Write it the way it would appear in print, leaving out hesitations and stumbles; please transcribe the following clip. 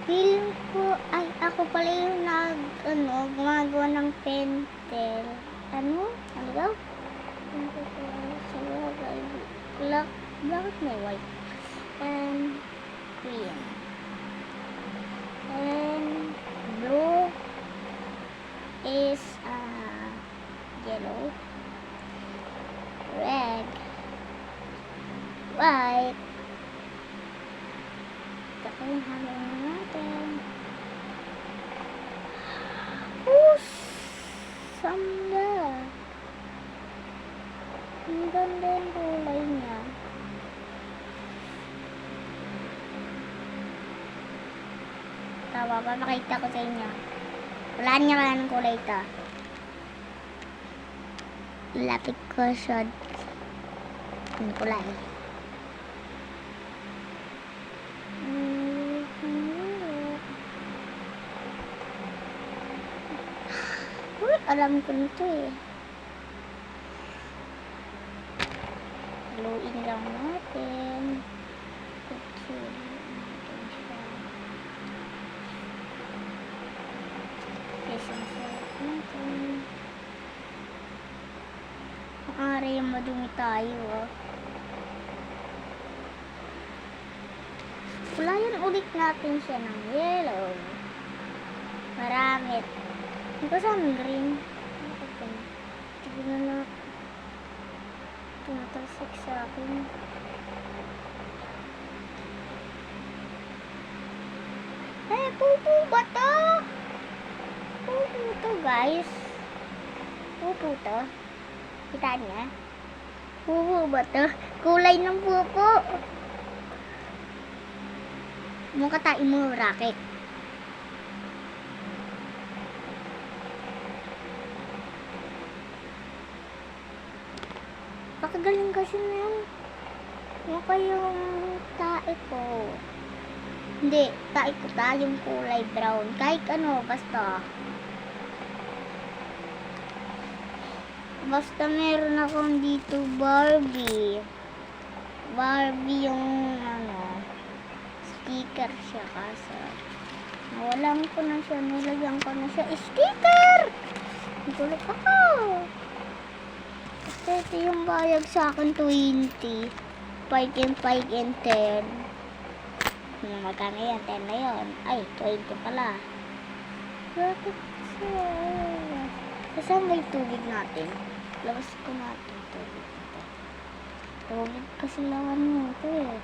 Feeling ko, ay, ako pala yung gumagawa ng pentel. Ano? Ano daw? Black, bakit may white? And green. And blue is yellow. Red. White. Ito yung hangin natin. Sanda. Ang ganda yung kulay niya. Tawa, papakita ko sa inyo. Wala niya ng kulay ito. Lapit ko siya. Yung kulay. Alam ko nito eh. Haluin lang natin. Maaari yung madumi tayo. Kulayan ulit natin siya ng yellow. Marami. Ito sa green. Tignan na. Tumatalsik sa akin. Eh, pupo ba to? Pupo to, guys. Pupo to. Kita niya? Pupo ba to? Kulay ng pupo. Mukha tayo mo racket. Pakagaling kasi na yun. Mukha yung tae ko. Hindi, tae ko yung kulay brown. Kahit ano, basta. Basta meron akong dito Barbie. Barbie yung sticker siya kasi. Nawalan ko na siya, nilagyan ko na siya. Sticker! Nagulog ako. Ito yung bayag sa akin 20. 5 and 10. Magkano yan? 10 na yun. Ay, 20 pala. Bakit siya? Kasama yung tubig natin. Labas ko natin tubig ito. Tubig kasi lawan mo ito eh.